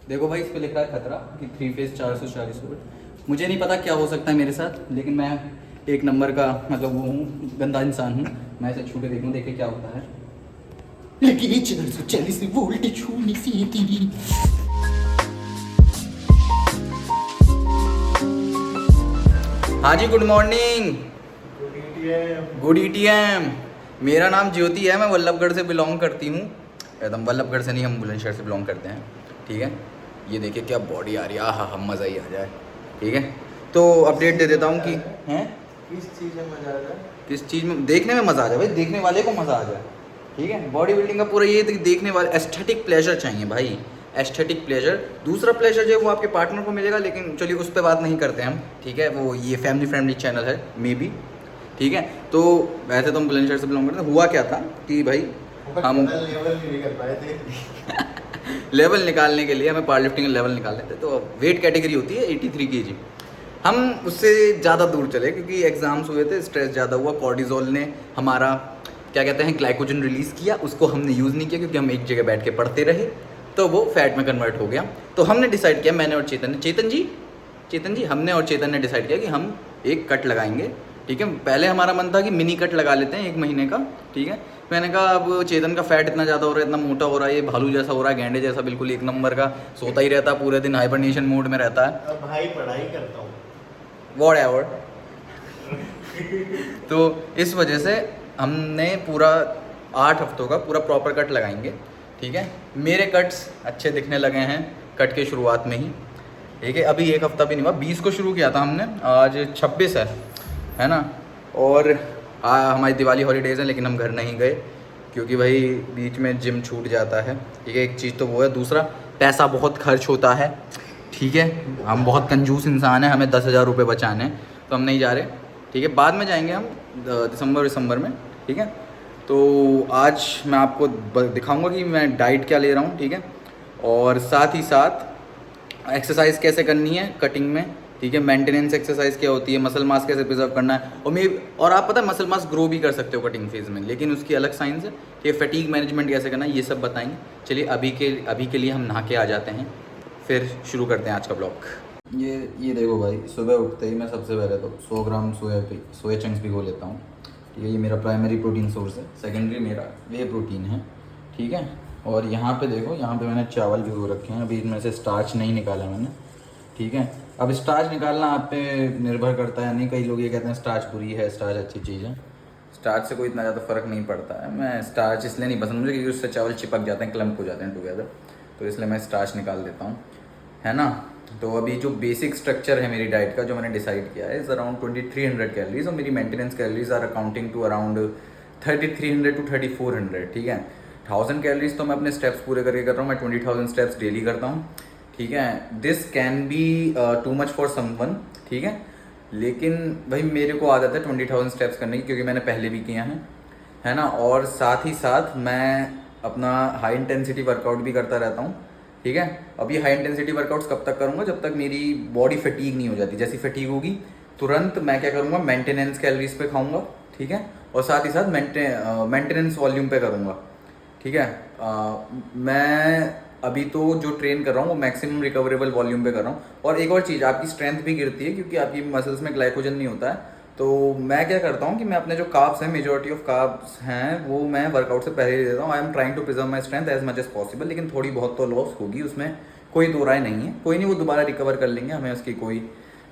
देखो भाई, इस पे लिख रहा है खतरा कि 3 फेज 440 वोल्ट। मुझे नहीं पता क्या हो सकता है मेरे साथ, लेकिन मैं एक नंबर का मतलब वो हूँ, गंदा इंसान हूँ। मैं इसे छू के देखूँ, देखे क्या होता है। लेकिन ये 440 वोल्ट छूने से तेरी। हाँ जी, गुड मॉर्निंग। Good ETM. मेरा नाम ज्योति है, मैं वल्लभगढ़ से बिलोंग करती हूँ। एकदम वल्लभगढ़ से नहीं, हम बुलंदशहर से बिलोंग करते हैं। ठीक है, ये देखिए क्या बॉडी आ रही है, हाँ हाँ मज़ा ही आ जाए। ठीक है, तो अपडेट दे देता हूँ कि हैं किस चीज़ में मजा आ जाए? किस चीज़ में देखने में मज़ा आ जाए भाई, देखने वाले को मज़ा आ जाए। ठीक है, बॉडी बिल्डिंग का पूरा ये देखने वाले एस्थेटिक प्लेजर चाहिए भाई, एस्थेटिक प्लेजर। दूसरा प्लेजर जो है वो आपके पार्टनर को मिलेगा, लेकिन चलिए उस पर बात नहीं करते हम। ठीक है, वो ये फैमिली फ्रेंडली चैनल है मे बी। ठीक है, तो वैसे तो हम बुलंदशहर से बिलोंग करते हैं। हुआ क्या था कि भाई हम लेवल नहीं कर पाए थे। लेवल निकालने के लिए हमें पावर लिफ्टिंग लेवल निकालने थे, तो वेट कैटेगरी होती है 83 kg। हम उससे ज़्यादा दूर चले क्योंकि एग्ज़ाम्स हुए थे, स्ट्रेस ज़्यादा हुआ, कॉर्टिजोल ने हमारा क्या कहते हैं ग्लाइकोजन रिलीज़ किया, उसको हमने यूज़ नहीं किया क्योंकि हम एक जगह बैठ के पढ़ते रहे, तो वो फैट में कन्वर्ट हो गया। तो हमने डिसाइड किया, मैंने और चेतन जी हमने और चेतन ने डिसाइड किया कि हम एक कट लगाएंगे। ठीक है, पहले हमारा मन था कि मिनी कट लगा लेते हैं 1 महीने का। ठीक है, मैंने कहा अब चेतन का फैट इतना ज़्यादा हो रहा है, इतना मोटा हो रहा है, ये भालू जैसा हो रहा है, गैंडे जैसा, बिल्कुल एक नंबर का, सोता ही रहता है पूरे दिन, हाइबरनेशन मोड में रहता है। अब भाई पढ़ाई करता हूँ। व्हाटएवर। तो इस वजह से हमने पूरा 8 हफ्तों का पूरा प्रॉपर कट लगाएंगे। ठीक है, मेरे कट्स अच्छे दिखने लगे हैं कट के शुरुआत में ही। ठीक है, अभी 1 हफ्ता भी नहीं हुआ, 20 को शुरू किया था हमने, आज 26 है ना। और हमारी दिवाली हॉलीडेज़ हैं, लेकिन हम घर नहीं गए क्योंकि भाई बीच में जिम छूट जाता है। ठीक है, एक चीज़ तो वो है, दूसरा पैसा बहुत खर्च होता है। ठीक है, हम बहुत कंजूस इंसान हैं, हमें 10,000 रुपये बचाने हैं, तो हम नहीं जा रहे। ठीक है, बाद में जाएंगे हम दिसंबर में। ठीक है, तो आज मैं आपको दिखाऊंगा कि मैं डाइट क्या ले रहा हूँ। ठीक है, और साथ ही साथ एक्सरसाइज कैसे करनी है कटिंग में। ठीक है, मेंटेनेंस एक्सरसाइज क्या होती है, मसल मास कैसे प्रिजर्व करना है, और आप पता है मसल मास ग्रो भी कर सकते हो कटिंग फेज में, लेकिन उसकी अलग साइंस है। ठीक है, फटीग मैनेजमेंट कैसे करना है, ये सब बताएंगे। चलिए अभी के लिए हम नहा के आ जाते हैं, फिर शुरू करते हैं आज का ब्लॉग। ये देखो भाई, सुबह उठते ही मैं सबसे पहले तो 100 ग्राम सोया चंक्स भिगो लेता हूँ। ठीक है, ये मेरा प्राइमरी प्रोटीन सोर्स है, सेकेंडरी मेरा वे प्रोटीन है। ठीक है, और यहाँ पे देखो, यहाँ पे मैंने चावल भिगो रखे हैं, अभी इनमें से स्टार्च नहीं निकाला मैंने। ठीक है, अब स्टार्च निकालना आप पे निर्भर करता है, नहीं कई लोग ये कहते हैं स्टार्च बुरी है, स्टार्च अच्छी चीज़ है। स्टार्च से कोई इतना ज़्यादा फ़र्क नहीं पड़ता है। मैं स्टार्च इसलिए नहीं पसंद मुझे क्योंकि उससे चावल चिपक जाते हैं, क्लम्प हो जाते हैं टुगेदर, तो इसलिए मैं स्टार्च निकाल देता हूँ, है ना। तो अभी जो बेसिक स्ट्रक्चर है मेरी डाइट का, जो मैंने डिसाइड किया है, इज़ अराउंड 2300 कैलोरीज, और मेरी maintenance calories are accounting to around 3300 to 3400। ठीक है, 1000 कैलोरीज तो मैं अपने स्टेप्स पूरे करके कर रहा हूँ, मैं 20,000 स्टेप्स डेली करता हूँ। ठीक है, this can be too much for someone. ठीक है, लेकिन भाई मेरे को आदत है 20,000 स्टेप्स करने की, क्योंकि मैंने पहले भी किया है ना। और साथ ही साथ मैं अपना हाई इंटेंसिटी वर्कआउट भी करता रहता हूँ। ठीक है, अब ये हाई इंटेंसिटी वर्कआउट्स कब तक करूँगा, जब तक मेरी बॉडी फटीग नहीं हो जाती। जैसी फटीग होगी तुरंत मैं क्या करूँगा, मेंटेनेंस कैलोरीज पे खाऊँगा। ठीक है, और साथ ही साथ मेंटेनेंस वॉल्यूम पे करूँगा। ठीक है, मैं अभी तो जो ट्रेन कर रहा हूँ वो मैक्सिमम रिकवरेबल वॉल्यूम पे कर रहा हूँ। और एक और चीज़, आपकी स्ट्रेंथ भी गिरती है क्योंकि आपकी मसल्स में ग्लाइकोजन नहीं होता है। तो मैं क्या करता हूँ कि मैं अपने जो कार्ब्स हैं, मेजॉरिटी ऑफ कार्ब्स हैं, वो मैं वर्कआउट से पहले ही दे देता हूँ। I am trying to preserve my strength as much as possible, लेकिन थोड़ी बहुत तो लॉस होगी, उसमें कोई दो राय नहीं है। कोई नहीं, वो दोबारा रिकवर कर लेंगे, हमें उसकी कोई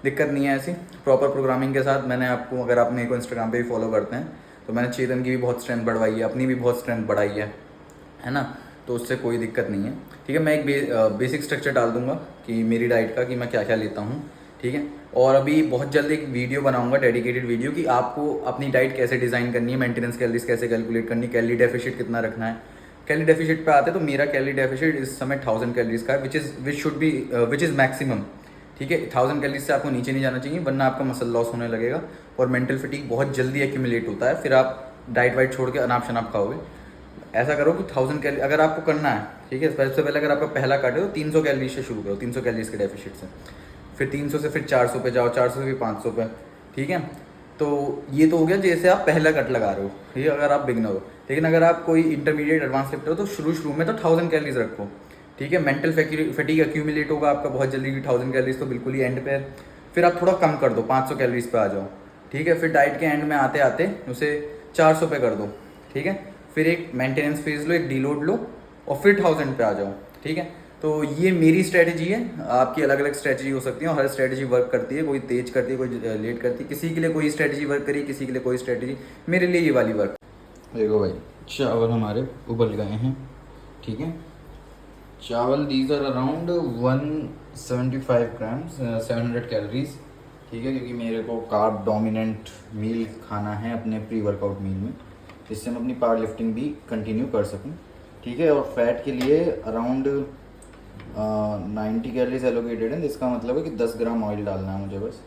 दिक्कत नहीं है। ऐसी प्रॉपर प्रोग्रामिंग के साथ मैंने आपको, अगर आप मेरे को इंस्टाग्राम पे भी फॉलो करते हैं, तो मैंने चेतन की भी बहुत स्ट्रेंथ बढ़वाई है, अपनी भी बहुत स्ट्रेंथ बढ़ाई है ना, तो उससे कोई दिक्कत नहीं है। ठीक है, मैं एक बेसिक स्ट्रक्चर डाल दूंगा कि मेरी डाइट का, कि मैं क्या क्या लेता हूँ। ठीक है, और अभी बहुत जल्द एक वीडियो बनाऊंगा, डेडिकेटेड वीडियो, कि आपको अपनी डाइट कैसे डिज़ाइन करनी है, मेंटेनेंस कैलोरीज कैसे कैलकुलेट करनी है, कैलोरी डेफिसिट कितना रखना है। कैलोरी डेफिसिट पे आते तो मेरा कैलोरी डेफिसिट इस समय 1000 कैलोरीज का है, विच इज़ मैक्सिमम। ठीक है, 1000 कैलोरीज से आपको नीचे नहीं जाना चाहिए, वरना आपका मसल लॉस होने लगेगा और मेंटल फटीग बहुत जल्दी एक्यूमुलेट होता है, फिर आप डाइट वाइट छोड़ के अनाप शनाप खाओगे। ऐसा करो कि 1000 कैलोरी अगर आपको करना है, ठीक है, सबसे पहले अगर आपका पहला कट है तो 300 कैलोरी से शुरू करो, 300 कैलोरीज के डेफिसिट से, फिर 300 से फिर 400 पे जाओ, 400 से फिर 500 पे। ठीक है, तो ये तो हो गया जैसे आप पहला कट लगा रहे हो, ठीक है, अगर आप बिगनर हो। लेकिन अगर आप कोई इंटरमीडिएट एडवांस लिफ्टर हो तो शुरू में तो 1000 कैलोरीज रखो। ठीक है। मेंटल फटीग एक्यूमुलेट होगा आपका बहुत जल्दी, 1000 कैलोरीज तो बिल्कुल ही एंड पे है। फिर आप थोड़ा कम कर दो, 500 कैलोरीज पे आ जाओ, ठीक है। फिर डाइट के एंड में आते आते उसे 400 पे कर दो, ठीक है। फिर एक मेंटेनेंस फेज लो, एक डीलोड लो, और फिर 1000 पे आ जाओ, ठीक है। तो ये मेरी स्ट्रेटजी है, आपकी अलग अलग स्ट्रेटजी हो सकती है और हर स्ट्रेटजी वर्क करती है, कोई तेज करती है, कोई लेट करती है, किसी के लिए कोई स्ट्रेटजी वर्क करी, किसी के लिए कोई स्ट्रेटजी, मेरे लिए ये वाली वर्क। देखो भाई, चावल हमारे उबल गए हैं, ठीक है। चावल these are around 175 grams, 700 calories, ठीक है। क्योंकि मेरे को कार्ब डोमिनेंट मील खाना है अपने प्री वर्कआउट मील में, जिससे मैं अपनी पावर लिफ्टिंग भी कंटिन्यू कर सकूं, ठीक है। और फैट के लिए अराउंड 90 कैलोरीज एलोकेटेड है, जिसका मतलब है कि 10 ग्राम ऑयल डालना है मुझे बस,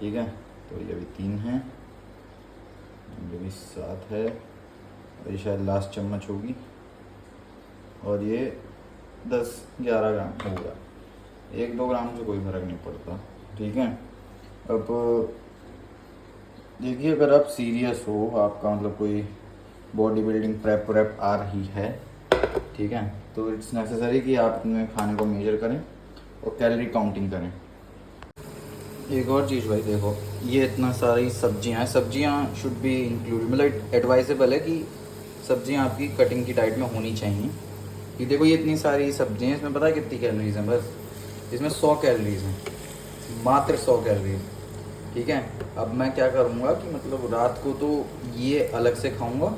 ठीक है। तो ये भी 3 है, ये भी 7 है, और ये शायद लास्ट चम्मच होगी, और ये 10-11 ग्राम होगा। 1-2 ग्राम से कोई फ़र्क नहीं पड़ता, ठीक है। अब देखिए, अगर आप सीरियस हो, आपका मतलब कोई बॉडी बिल्डिंग प्रेप आ रही है, ठीक है, तो इट्स नेसेसरी कि आप अपने खाने को मेजर करें और कैलोरी काउंटिंग करें। एक और चीज़ भाई, देखो ये इतना सारी सब्जियां हैं, सब्जियां शुड बी इंक्लूड, मतलब एडवाइजेबल है कि सब्जियां आपकी कटिंग की डाइट में होनी चाहिए। ये देखो, ये इतनी सारी सब्जियां हैं, इसमें पता है कितनी कैलोरीज हैं? बस इसमें 100 कैलोरीज हैं, मात्र 100 कैलोरीज, ठीक है। अब मैं क्या करूँगा कि मतलब रात को तो ये अलग से खाऊँगा,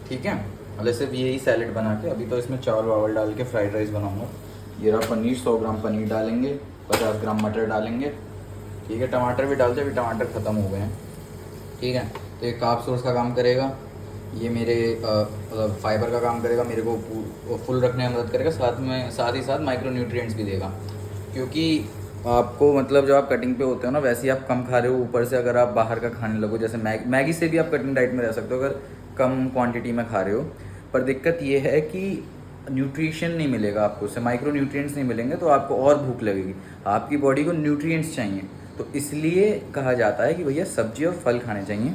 ठीक है, अलग से यही सैलेड बना के। अभी तो इसमें चावल वावल डाल के फ्राइड राइस बनाऊँगा। ये रहा पनीर, 100 ग्राम पनीर डालेंगे, 50 ग्राम मटर डालेंगे, ठीक है। टमाटर भी डालते, अभी टमाटर ख़त्म हो गए हैं, ठीक है। तो ये कार्ब सोर्स का काम करेगा, ये मेरे मतलब फाइबर का काम करेगा, मेरे को फुल रखने में मदद करेगा, साथ ही साथ माइक्रो न्यूट्रिएंट्स भी देगा। क्योंकि आपको मतलब जब आप कटिंग पे होते हो ना, वैसे ही आप कम खा रहे हो, ऊपर से अगर आप बाहर का खाने लगो, जैसे मैगी से भी आप कटिंग डाइट में रह सकते हो अगर कम क्वांटिटी में खा रहे हो। पर दिक्कत ये है कि न्यूट्रिशन नहीं मिलेगा आपको, उससे माइक्रो न्यूट्रिएंट्स नहीं मिलेंगे, तो आपको और भूख लगेगी। आपकी बॉडी को न्यूट्रिएंट्स चाहिए, तो इसलिए कहा जाता है कि भैया सब्जी और फल खाने चाहिए,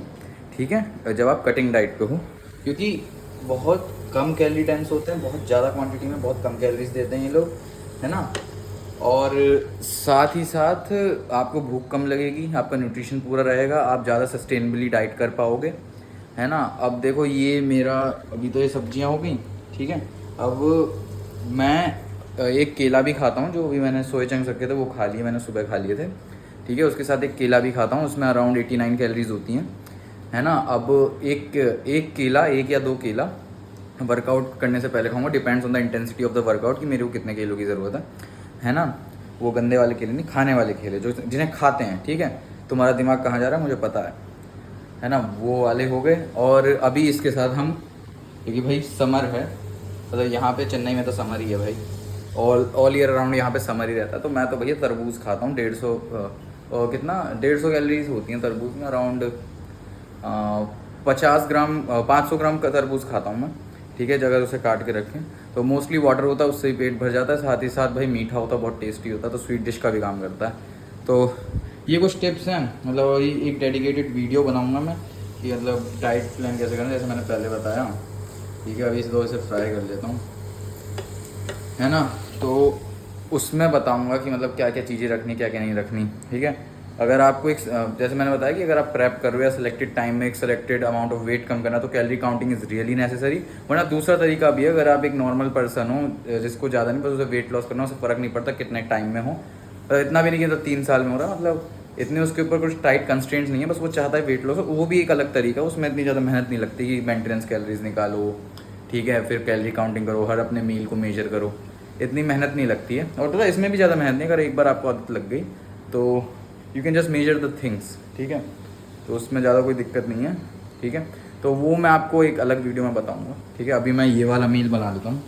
ठीक है, जब आप कटिंग डाइट पे हो। क्योंकि बहुत कम कैलोरी डेंस होते हैं, बहुत ज़्यादा क्वांटिटी में बहुत कम कैलोरीज देते हैं ये लोग, है ना। और साथ ही साथ आपको भूख कम लगेगी, आपका न्यूट्रिशन पूरा रहेगा, आप ज़्यादा सस्टेनेबली डाइट कर पाओगे, है ना। अब देखो, ये मेरा अभी तो ये सब्जियां हो गई, ठीक है। अब मैं एक केला भी खाता हूँ, जो अभी मैंने सोए चंक्स रखे थे वो खा लिए मैंने, सुबह खा लिए थे, ठीक है। उसके साथ एक केला भी खाता हूँ, उसमें अराउंड 89 कैलोरीज होती हैं, है ना। अब एक केला, 1 या 2 केला वर्कआउट करने से पहले खाऊंगा, depends on the intensity of the workout कि मेरे को कितने किलो की ज़रूरत है ना। वो गंदे वाले केले नहीं, खाने वाले केले जो जिन्हें खाते हैं, ठीक है। तुम्हारा दिमाग कहाँ जा रहा है मुझे पता है ना। वो वाले हो गए। और अभी इसके साथ हम, क्योंकि भाई समर है, मतलब यहाँ पे चेन्नई में तो समर ही है भाई, ऑल ईयर अराउंड यहाँ पे समर ही रहता है, तो मैं तो भैया तरबूज खाता हूँ। 150 कैलोरीज होती हैं तरबूज में, अराउंड 50 ग्राम 500 ग्राम का तरबूज खाता हूँ मैं, ठीक है। अगर उसे काट के रखें तो मोस्टली वाटर होता है, उससे ही पेट भर जाता है, साथ ही साथ भाई मीठा होता है, बहुत टेस्टी होता है, तो स्वीट डिश का भी काम करता है। तो ये कुछ टिप्स हैं, मतलब एक डेडिकेटेड वीडियो बनाऊँगा मैं कि मतलब डाइट प्लान कैसे करना, जैसे मैंने पहले बताया, ठीक है। अभी इसे फ्राई कर लेता हूँ, है ना। तो उसमें बताऊंगा कि मतलब क्या क्या चीज़ें रखनी, क्या क्या नहीं रखनी, ठीक है। अगर आपको एक, जैसे मैंने बताया कि अगर आप प्रेप कर रहे हो या सिलेक्टेड टाइम में एक सिलेक्टेड अमाउंट ऑफ वेट कम करना, तो calorie counting is really necessary. वरना दूसरा तरीका भी है, अगर आप एक नॉर्मल पर्सन हो जिसको ज़्यादा नहीं, बस उसे वेट लॉस करना, उसे फ़र्क नहीं पड़ता कितने टाइम में हो, इतना भी नहीं कि तो 3 साल में हो रहा, मतलब इतने उसके ऊपर कुछ टाइट कंस्ट्रेंट्स नहीं है, बस वो चाहता है वेट लॉस, वो भी एक अलग तरीका, उसमें इतनी ज़्यादा मेहनत नहीं लगती कि मेंटेनेंस कैलोरीज निकालो, ठीक है, फिर कैलोरी काउंटिंग करो, हर अपने मील को मेजर करो, इतनी मेहनत नहीं लगती है। और तो इसमें भी ज़्यादा मेहनत नहीं, अगर एक बार आपको आदत लग गई तो you can just measure the things, ठीक है। तो उसमें ज़्यादा कोई दिक्कत नहीं है, ठीक है। तो वो मैं आपको एक अलग वीडियो में बताऊंगा, ठीक है। अभी मैं ये वाला मील बना लेता हूँ,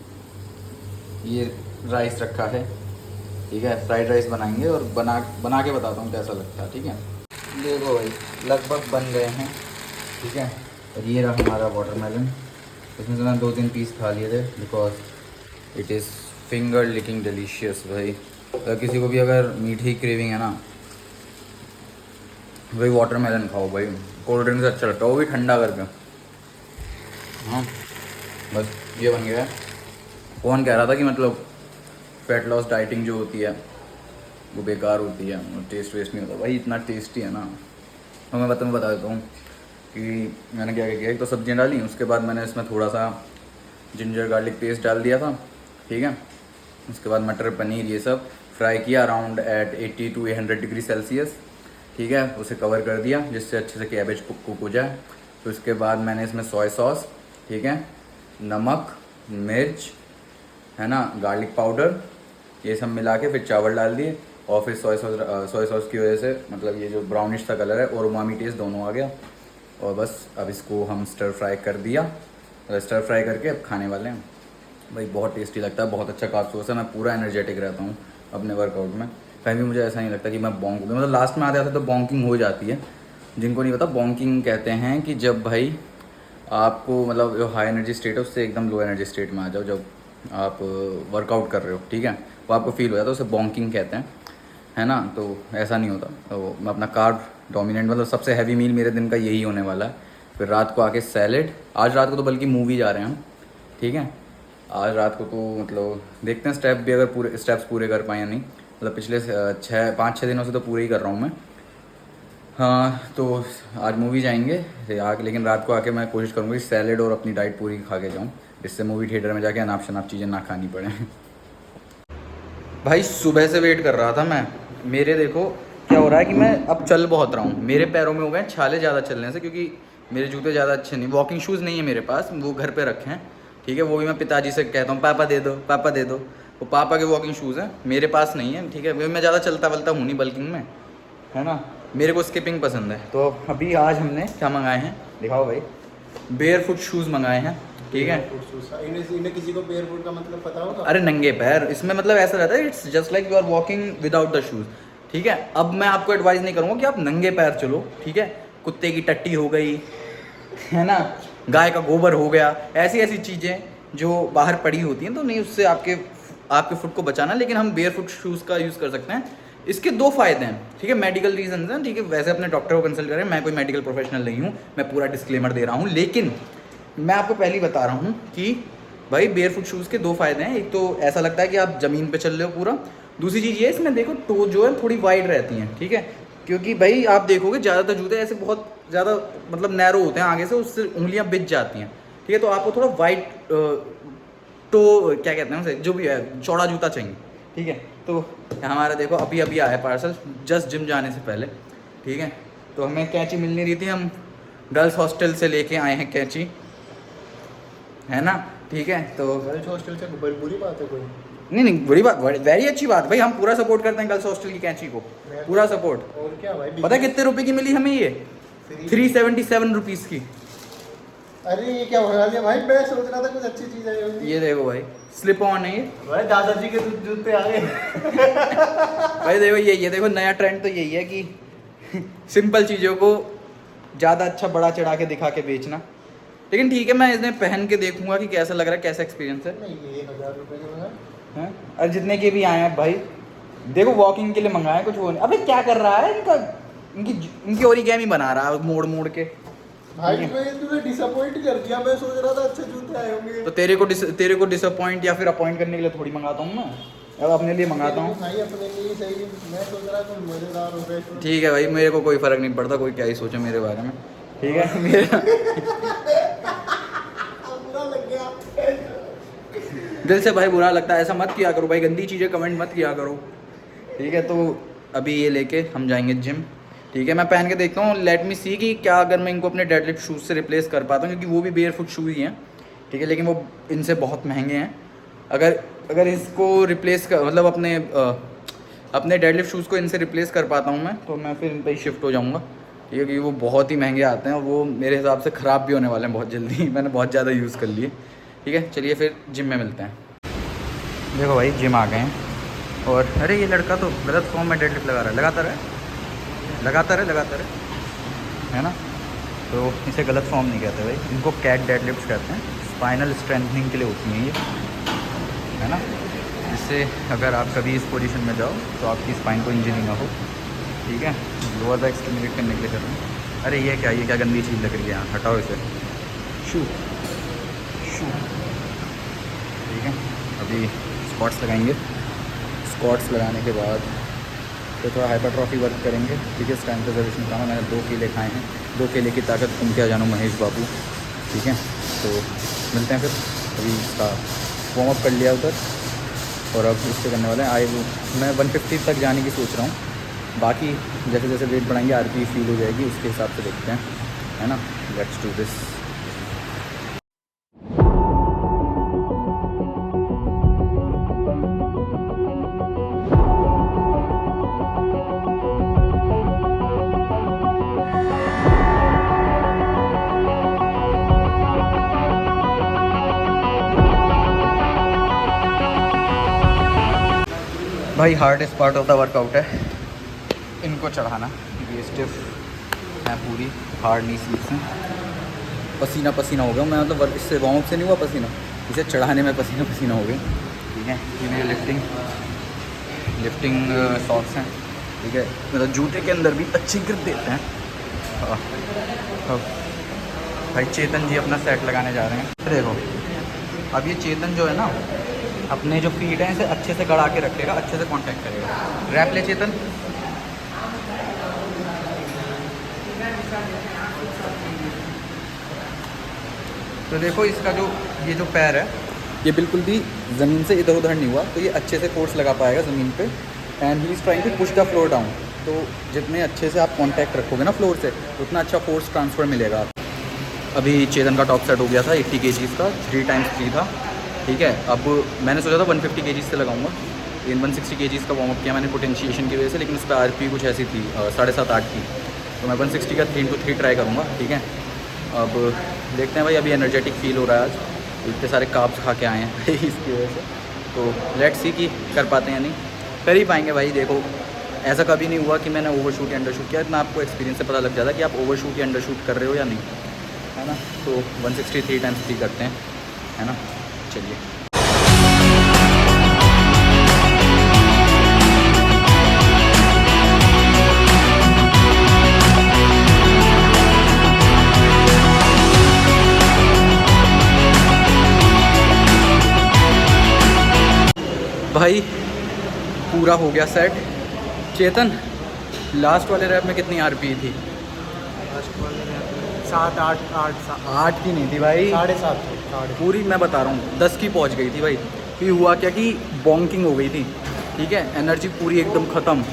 ये राइस रखा है, ठीक है, फ्राइड राइस बनाएंगे और बना के बताता हूँ कैसा लगता है, ठीक है। देखो भाई, लगभग बन गए हैं, ठीक है। और ये रहा हमारा वाटरमेलन, इसमें से मैं 2-3 पीस खा लिए थे, because it is finger licking delicious भाई। अगर किसी को भी अगर मीठी क्रेविंग है ना, भाई वाटरमेलन खाओ भाई, कोल्ड ड्रिंक से अच्छा लगता है, वो भी ठंडा करके। हाँ, बस ये बन गया है। कौन कह रहा था कि मतलब फैट लॉस डाइटिंग जो होती है वो बेकार होती है, टेस्ट वेस्ट नहीं होता भाई, इतना टेस्टी है ना। तो मैं बता देता हूँ कि मैंने क्या क्या किया। एक तो सब्जियाँ डाली, उसके बाद मैंने इसमें थोड़ा सा जिंजर गार्लिक पेस्ट डाल दिया था, ठीक है। उसके बाद मटर पनीर ये सब फ्राई किया around at 80 to 100 degree Celsius, ठीक है। उसे कवर कर दिया जिससे अच्छे से कैबेज कुक हो जाए। तो इसके बाद मैंने इसमें सोया सॉस, ठीक है, नमक, मिर्च, है ना, गार्लिक पाउडर, ये सब मिला के फिर चावल डाल दिए। और फिर सोया सॉस की वजह से मतलब ये जो ब्राउनिश सा कलर है और उमामी टेस्ट दोनों आ गया। और बस अब इसको हम स्टर फ्राई कर दिया, स्टर फ्राई करके अब खाने वाले हैं भाई। बहुत टेस्टी लगता है, बहुत अच्छा कार्ब सोर्स है। मैं पूरा एनर्जेटिक रहता हूँ अपने वर्कआउट में, कहीं भी मुझे ऐसा नहीं लगता कि मैं बॉन्क, मतलब लास्ट में आते आते तो बॉन्किंग हो जाती है। जिनको नहीं पता, बॉन्किंग कहते हैं कि जब भाई आपको मतलब जो हाई एनर्जी स्टेट है उससे एकदम लो एनर्जी स्टेट में आ जाओ, जब आप वर्कआउट कर रहे हो, ठीक है, वो आपको फील हो जाता है, उसे बॉन्किंग कहते हैं, है ना। तो ऐसा नहीं होता। तो मैं अपना कार्ब डोमिनेंट, मतलब सबसे हैवी मील मेरे दिन का यही होने वाला है। फिर रात को आके सैलेड, आज रात को तो बल्कि मूवी जा रहे हैं हम, ठीक है। आज रात को तो मतलब देखते हैं स्टेप भी, अगर पूरे स्टेप्स पूरे कर पाए या नहीं। मतलब पिछले 5-6 दिनों से तो पूरे ही कर रहा हूँ मैं। हाँ, तो आज मूवी जाएंगे लेकिन रात को आके मैं कोशिश करूँगा कि सैलेड और अपनी डाइट पूरी खा के जाऊँ, इससे मूवी थिएटर में जाके अनाप शनाप चीज़ें ना खानी पड़े। भाई सुबह से वेट कर रहा था मैं। मेरे देखो क्या हो रहा है कि मैं अब चल बहुत रहा हूँ, मेरे पैरों में हो गए छाले ज़्यादा चलने से, क्योंकि मेरे जूते ज़्यादा अच्छे नहीं, वॉकिंग शूज़ नहीं है मेरे पास, वो घर पे रखे हैं, ठीक है। वो भी मैं पिताजी से कहता हूँ पापा दे दो, पापा दे दो। वो पापा के वॉकिंग शूज़ हैं, मेरे पास नहीं है, ठीक है। मैं ज़्यादा चलता वलता हूँ नहीं बल्किंग में, है ना। मेरे को स्किपिंग पसंद है। तो अभी आज हमने क्या मंगाए हैं, दिखाओ भाई, बेयर फुट शूज़ मंगाए हैं, ठीक है। इन्हें किसी को बेयर फुट का मतलब पता होगा? अरे नंगे पैर, इसमें मतलब ऐसा रहता है, it's just like you are walking without the shoes, ठीक है। अब मैं आपको एडवाइस नहीं करूँगा कि आप नंगे पैर चलो, ठीक है। कुत्ते की टट्टी हो गई, है ना, गाय का गोबर हो गया, ऐसी ऐसी चीज़ें जो बाहर पड़ी होती हैं, तो नहीं, उससे आपके फुट को बचाना। लेकिन हम बेयर फुट शूज़ का यूज़ कर सकते हैं। इसके 2 फ़ायदे हैं, ठीक है, मेडिकल रीजन हैं, ठीक है। वैसे अपने डॉक्टर को कंसल्ट करें, मैं कोई मेडिकल प्रोफेशनल नहीं हूँ, मैं पूरा डिस्क्लेमर दे रहा हूँ। लेकिन मैं आपको पहले ही बता रहा हूँ कि भाई बेयर फुट शूज़ के 2 फ़ायदे हैं। एक तो ऐसा लगता है कि आप ज़मीन पे चल रहे हो पूरा। दूसरी चीज़ ये, इसमें देखो टो जो है थोड़ी वाइड रहती हैं, ठीक है। क्योंकि भाई आप देखोगे ज़्यादातर जूते ऐसे बहुत ज़्यादा मतलब नैरो होते हैं आगे से, उससे उंगलियां बिछ जाती हैं, ठीक है। तो आपको थोड़ा वाइड टो क्या कहते हैं उसे, जो भी है, चौड़ा जूता चाहिए, ठीक है। तो हमारा देखो अभी अभी आया पार्सल जस्ट जिम जाने से पहले, ठीक है। तो हमें कैंची मिल नहीं रही थी, हम गर्ल्स हॉस्टल से लेके आए हैं कैंची, है ना, ठीक है। तो गर्ल्स हॉस्टल से बुरी बात है कोई? नहीं, बुरी बात, वेरी अच्छी बात भाई, हम पूरा सपोर्ट करते हैं गर्ल्स हॉस्टल की कैंची को, पूरा सपोर्ट। और क्या भाई, पता है कितने रुपए की मिली हमें ये? 377 रुपीज़ की। अरे ये क्या बना लिया भाई, मैं सोच रहा था कुछ अच्छी चीज आई होगी। ये देखो भाई, स्लिप ऑन है ये भाई, दादाजी के जूते आ गए। भाई देखो, ये देखो, नया ट्रेंड तो यही है कि सिंपल चीज़ों को ज़्यादा अच्छा बड़ा चढ़ा के दिखा के बेचना। लेकिन ठीक है, मैं इन्हें पहन के देखूंगा कि कैसा लग रहा है, कैसा एक्सपीरियंस है। नहीं, ये 1000 रुपए के बना हैं? और जितने के भी आए हैं भाई, देखो वॉकिंग के लिए मंगाए, कुछ वो नहीं। अबे क्या कर रहा है इनका, इनकी ओरिगेमी बना रहा है मोड़ मोड़ के भाई। मैं तुझे डिसअपॉइंट कर दिया, मैं सोच रहा था अच्छे जूते आए होंगे। तो तेरे को डिसअपॉइंट या फिर अपॉइंट करने के लिए थोड़ी मंगाता हूँ मैं, अब अपने लिए मंगाता हूँ भाई, अपने लिए सही। मैं सोच रहा था मजेदार हो गए। ठीक है भाई, मेरे को कोई फ़र्क नहीं पड़ता, कोई क्या ही सोचे मेरे बारे में, ठीक है। मेरा बुरा लग गया दिल से भाई बुरा लगता है, ऐसा मत किया करो भाई, गंदी चीज़ें कमेंट मत किया करो, ठीक है। तो अभी ये लेके हम जाएंगे जिम, ठीक है। मैं पहन के देखता हूँ, लेट मी सी कि क्या अगर मैं इनको अपने डेडलिफ्ट शूज़ से रिप्लेस कर पाता हूँ, क्योंकि वो भी बेयर फुट शूज़ ही हैं, ठीक है। लेकिन वो इनसे बहुत महंगे हैं। अगर इसको रिप्लेस कर मतलब अपने डेडलिफ्ट शूज़ को इनसे रिप्लेस कर पाता हूँ मैं, तो मैं फिर इन पर ही शिफ्ट हो जाऊँगा, ठीक है। क्योंकि वो बहुत ही महंगे आते हैं और वो मेरे हिसाब से ख़राब भी होने वाले हैं बहुत जल्दी। मैंने बहुत ज़्यादा यूज़ कर लिए, ठीक है। चलिए फिर जिम में मिलते हैं। देखो भाई, जिम आ गए हैं। और अरे ये लड़का तो गलत फॉर्म में डेडलिफ्ट लगा रहा है, लगातार है, है ना। तो इसे गलत फॉर्म नहीं कहते भाई, इनको कैट डेडलिफ्ट कहते हैं। स्पाइनल स्ट्रेंथनिंग के लिए होती हैं ये, है ना। इससे अगर आप कभी इस पोजीशन में जाओ तो आपकी स्पाइन को इंजरी ना हो, ठीक है। लोअर बैक स्टिमुलेट करने के लिए करते हैं। अरे ये क्या गंदी चीज़ लग रही है यहाँ, हटाओ इसे। शू, ठीक है। अभी स्क्वाट्स लगाएंगे स्क्वाट्स लगाने के बाद तो थोड़ा हाइपरट्रॉफी वर्क करेंगे, ठीक है। स्ट्रेंथ रिजर्वेशन का मैंने 2 केले खाए हैं, 2 केले की ताकत तुम क्या जानो महेश बाबू, ठीक है। तो मिलते हैं फिर। अभी इसका वार्म अप कर लिया उधर और अब इससे करने वाले हैं। मैं 150 तक जाने की सोच रहा हूँ, बाकी जैसे जैसे वेट बढ़ाएंगे आरपी फील हो जाएगी, उसके हिसाब से देखते हैं, है ना। Let's do this. भाई hardest part of the workout है इनको चढ़ाना, ये स्टिफ है पूरी, हार्ड नी सीट्स हैं। पसीना पसीना हो गया मैं, मतलब वर्क इससे वार्म अप से नहीं हुआ पसीना, इसे चढ़ाने में पसीना पसीना हो गया, ठीक है। ये मेरे लिफ्टिंग सॉक्स हैं, ठीक है। मतलब जूते के अंदर भी अच्छी ग्रिप देते हैं। भाई चेतन जी अपना सेट लगाने जा रहे हैं। देखो अब ये चेतन जो है ना, अपने जो फीट हैं इसे अच्छे से गड़ा के रखेगा, अच्छे से कांटेक्ट करेगा। रैप ले चेतन। तो देखो इसका जो ये जो पैर है ये बिल्कुल भी ज़मीन से इधर उधर नहीं हुआ, तो ये अच्छे से फोर्स लगा पाएगा ज़मीन पे। And he is trying to push the floor down. तो जितने अच्छे से आप कांटेक्ट रखोगे ना फ्लोर से, उतना अच्छा फोर्स ट्रांसफ़र मिलेगा। अभी चेतन का टॉप सेट हो गया था 80 kg का, 3x3 था, ठीक है। अब मैंने सोचा था 150 kg से लगाऊंगा, लेकिन 160 kg का वार्म अप किया मैंने पोटेंशिएशन की वजह से, लेकिन उस पर आरपी कुछ ऐसी थी 7.5-8 की, तो मैं 160 का 3x3 ट्राई करूँगा, ठीक है। अब देखते हैं भाई, अभी एनर्जेटिक फील हो रहा है आज, इतने सारे कार्ब्स खा के आए हैं इसकी वजह से। तो लेट्स सी कि कर पाते हैं, नहीं कर ही पाएंगे भाई। देखो ऐसा कभी नहीं हुआ कि मैंने ओवरशूट या अंडरशूट किया, इतना आपको एक्सपीरियंस से पता लग जाता है कि आप ओवरशूट या अंडरशूट कर रहे हो या नहीं, है ना। तो 160 3x3 करते हैं, है ना। चलिए भाई पूरा हो गया सेट। चेतन लास्ट वाले रैप में कितनी आरपी थी? 7-8 की नहीं थी भाई, 7.5 पूरी मैं बता रहा हूँ 10 की पहुँच गई थी भाई। फिर हुआ क्या कि बॉन्किंग हो गई थी, ठीक है। एनर्जी पूरी एकदम ख़त्म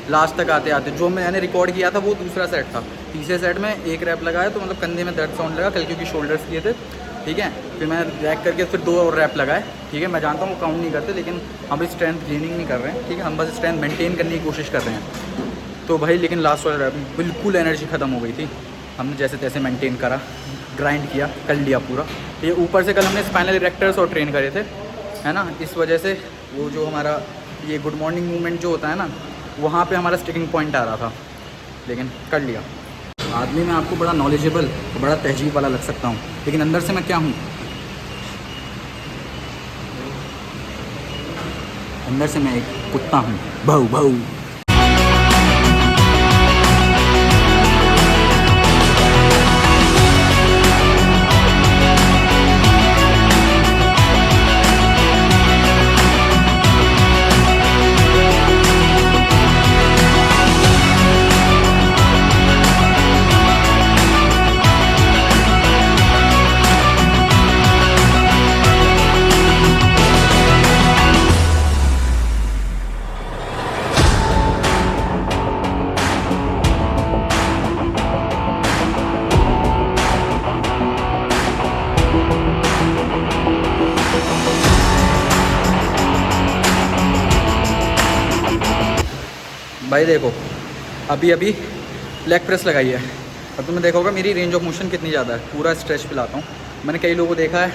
लास्ट तक आते आते। जो मैंने रिकॉर्ड किया था वो दूसरा सेट था, तीसरे सेट में 1 रैप लगाया तो मतलब कंधे में दर्द साउंड लगा, कल क्योंकि शोल्डर्स किए थे, ठीक है। फिर मैं रैक करके फिर 2 और रैप लगाए, ठीक है। मैं जानता हूँ वो काउंट नहीं करते, लेकिन हम भी स्ट्रेंथ गेनिंग नहीं कर रहे हैं, ठीक है। हम बस स्ट्रेंथ मेंटेन करने की कोशिश कर रहे हैं। तो भाई लेकिन लास्ट वाले रैप में बिल्कुल एनर्जी ख़त्म हो गई थी। हमने जैसे तैसे मेंटेन करा, ग्राइंड किया, कर लिया पूरा। ये ऊपर से कल हमने स्पाइनल इरेक्टर्स और ट्रेन करे थे, है ना। इस वजह से वो जो हमारा ये गुड मॉर्निंग मूवमेंट जो होता है ना, वहाँ पे हमारा स्टिकिंग पॉइंट आ रहा था, लेकिन कर लिया। आदमी में आपको बड़ा नॉलेजेबल, बड़ा तहजीब वाला लग सकता हूँ, लेकिन अंदर से मैं क्या हूँ? अंदर से मैं एक कुत्ता हूँ, भाऊ भाऊ। भाई देखो अभी अभी लेग प्रेस लगाई है, और तुमने देखा होगा मेरी रेंज ऑफ मोशन कितनी ज़्यादा है। पूरा स्ट्रेच पिलाता हूँ। मैंने कई लोगों को देखा है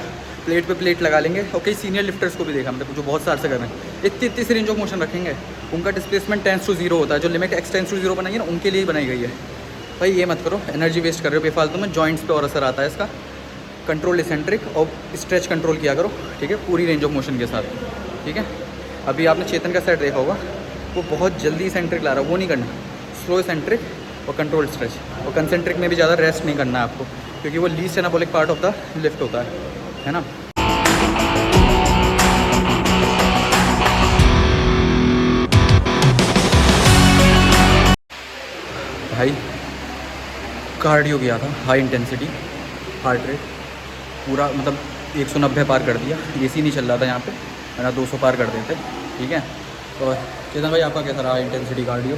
प्लेट पे प्लेट लगा लेंगे, और कई सीनियर लिफ्टर्स को भी देखा, मतलब जो बहुत साल से कर रहे हैं, इतनी सी रेंज ऑफ मोशन रखेंगे। उनका डिस्प्लेसमेंट 10/0 होता है, जो लिमिट x 10/0 बनाई है ना, उनके लिए ही बनाई गई है। भाई ये मत करो, एनर्जी वेस्ट कर रहे हो बेफालतू में, जॉइंट्स पे और असर आता है इसका। कंट्रोल इसेंट्रिक और स्ट्रेच कंट्रोल किया करो, ठीक है, पूरी रेंज ऑफ मोशन के साथ, ठीक है। अभी आपने चेतन का सेट देखा होगा, वो बहुत जल्दी सेंट्रिक ला रहा है, वो नहीं करना। स्लो सेंट्रिक और कंट्रोल स्ट्रेच, और कंसेंट्रिक में भी ज़्यादा रेस्ट नहीं करना है आपको, क्योंकि वो least anabolic part of the lift होता है ना। भाई कार्डियो किया था, हाई इंटेंसिटी हार्ट रेट पूरा, मतलब 190 पार कर दिया। एसी नहीं चल रहा था यहाँ पे, वरना 200 पार कर देते। ठीक है, और चेतन भाई आपका कैसा रहा इंटेंसिटी कार्डियो?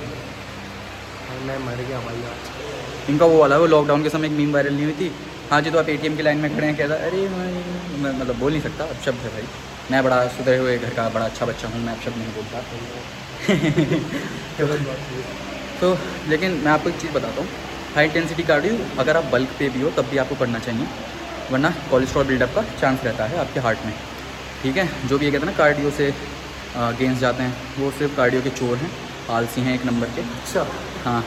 मैं मर गया भाई आज। इनका वो वाला, वो लॉकडाउन के समय एक मीम वायरल नहीं हुई थी, हाँ जी तो आप ATM की लाइन में खड़े हैं, कहता अरे मैं मतलब बोल नहीं सकता, अब शब्द है भाई, मैं बड़ा सुधरे हुए घर का बड़ा अच्छा बच्चा हूँ, मैं अब शब्द नहीं बोलता। तो लेकिन मैं आपको एक चीज़ बताता हूँ, हाई इंटेंसिटी कार्डियो अगर आप बल्क पे भी हो तब भी आपको करना चाहिए, वरना कोलेस्ट्रॉल बिल्डअप का चांस रहता है आपके हार्ट में। ठीक है, जो भी ये कहते हैं ना कार्डियो से गेंस जाते हैं, वो सिर्फ कार्डियो के चोर हैं, आलसी हैं एक नंबर के। अच्छा। हाँ,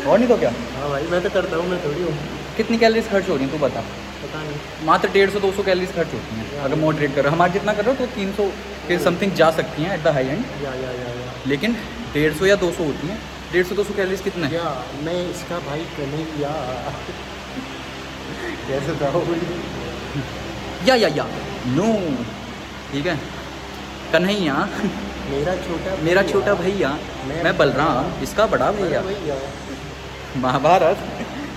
और नहीं तो क्या। हाँ भाई मैं तो करता हूँ, मैं थोड़ी हूँ। कितनी कैलोरीज खर्च हो रही हैं तू बता? पता नहीं। मात्र 150-200 कैलोरीज खर्च होती हैं अगर मॉडरेट कर रहे हो। हमारे जितना कर रहे हो तो 300 के समथिंग जा सकती हैं एट द हाई एंड, या लेकिन 150 या 200 होती हैं। 150-200 कैलोरीज कितना है? या मैं इसका भाई कन्हैया कैसे था वो? या नो, ठीक है, कन्हैया मेरा छोटा भैया, मैं बलराम इसका बड़ा भैया। महाभारत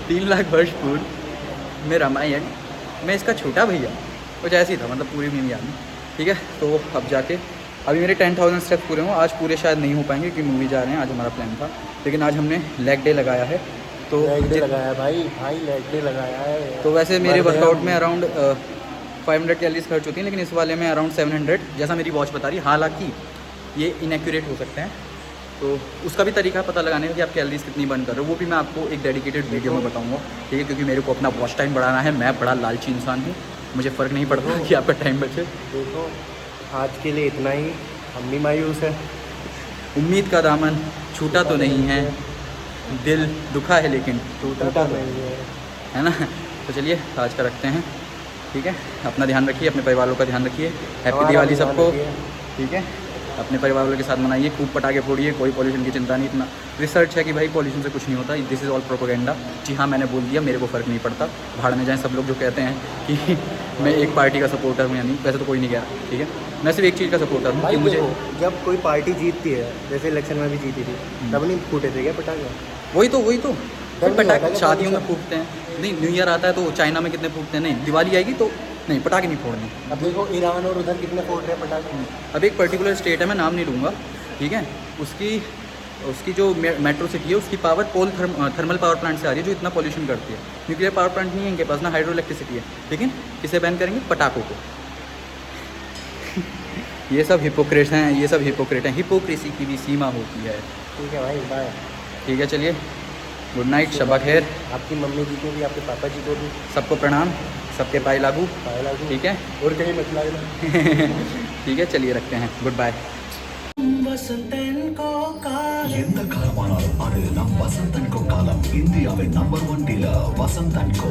3 लाख वर्ष पूर्व में रामायण, मैं इसका छोटा भैया, कुछ ऐसे ही था, मतलब पूरी मीम याद नहीं। ठीक है, तो अब जाके अभी मेरे 10,000 स्टेप्स पूरे हों, आज पूरे शायद नहीं हो पाएंगे क्योंकि मूवी जा रहे हैं, आज हमारा प्लान था, लेकिन आज हमने लेग डे लगाया है। तो लेग डे लगाया है भाई लेग डे लगाया है। तो वैसे मेरे वर्कआउट में अराउंड 500 कैलोरीज खर्च होती हैं, लेकिन इस वाले में अराउंड 700, जैसा मेरी वॉच बता रही है। हालांकि ये इनएक्यूरेट हो सकते हैं, तो उसका भी तरीका पता लगाने का कि आप कैलोरीज कितनी बर्न कर रहे हो, वो भी मैं आपको एक डेडिकेटेड वीडियो में बताऊंगा। ठीक है, क्योंकि मेरे को अपना वॉच टाइम बढ़ाना है, मैं बड़ा लालची इंसान हूँ, मुझे फ़र्क नहीं पड़ता कि आपका टाइम बचे। देखो आज के लिए इतना ही, हम भी मायूस है। उम्मीद का दामन छूटा तो नहीं है, दिल दुखा है लेकिन टूटा तो नहीं है ना। तो चलिए आज का रखते हैं। ठीक है, अपना ध्यान रखिए, अपने परिवार वालों का ध्यान रखिए। हैप्पी दिवाली सबको। ठीक है, अपने परिवार वालों के साथ मनाइए, खूब पटाखे फोड़िए, कोई पॉल्यूशन की चिंता नहीं। इतना रिसर्च है कि भाई पॉल्यूशन से कुछ नहीं होता, दिस इज़ ऑल प्रोपेगेंडा। जी हाँ, मैंने बोल दिया, मेरे को फ़र्क नहीं पड़ता, भाड़ में जाएं सब लोग जो कहते हैं कि मैं एक पार्टी का सपोर्टर हूँ या नहीं, वैसे तो कोई नहीं कह रहा। ठीक है, मैं सिर्फ एक चीज़ का सपोर्टर हूँ कि मुझे, जब कोई पार्टी जीतती है, जैसे इलेक्शन में भी जीती थी, तब नहीं फूटे थे क्या पटाखे? वही तो पटाखे शादियों में फूटते हैं, नहीं न्यू ईयर आता है तो चाइना में कितने फूटते हैं, नहीं दिवाली आएगी तो नहीं, पटाखे नहीं फोड़ने। अब देखो ईरान और उधर कितने फोड़ रहे हैं पटाखे। अब एक पर्टिकुलर स्टेट है, मैं नाम नहीं लूँगा, ठीक है, उसकी जो मेट्रो सिटी है, उसकी पावर थर्मल पावर प्लांट से आ रही है जो इतना पॉल्यूशन करती है। न्यूक्लियर पावर प्लांट नहीं है इनके पास, ना हाइड्रो इलेक्ट्रिसिटी है, लेकिन किसे बैन करेंगे? पटाखों को। ये सब हिपोक्रेट हैं, ये सब हिपोक्रेट हैं, हिपोक्रेसी की भी सीमा होती है। ठीक है भाई, बाय। ठीक है, चलिए, गुड नाइट, शबा खैर। आपकी मम्मी जी को भी, आपके पापा जी को भी, सबको प्रणाम, सबके पाए लागू। ठीक है, और कहीं मत लागना। ठीक है, चलिए रखते हैं, गुड बाय। எந்த காலமானாலும் அது நம் வசந்தன் கோ காலம். இந்தியாவின் நம்பர் 1 டீலர் வசந்தன் கோ.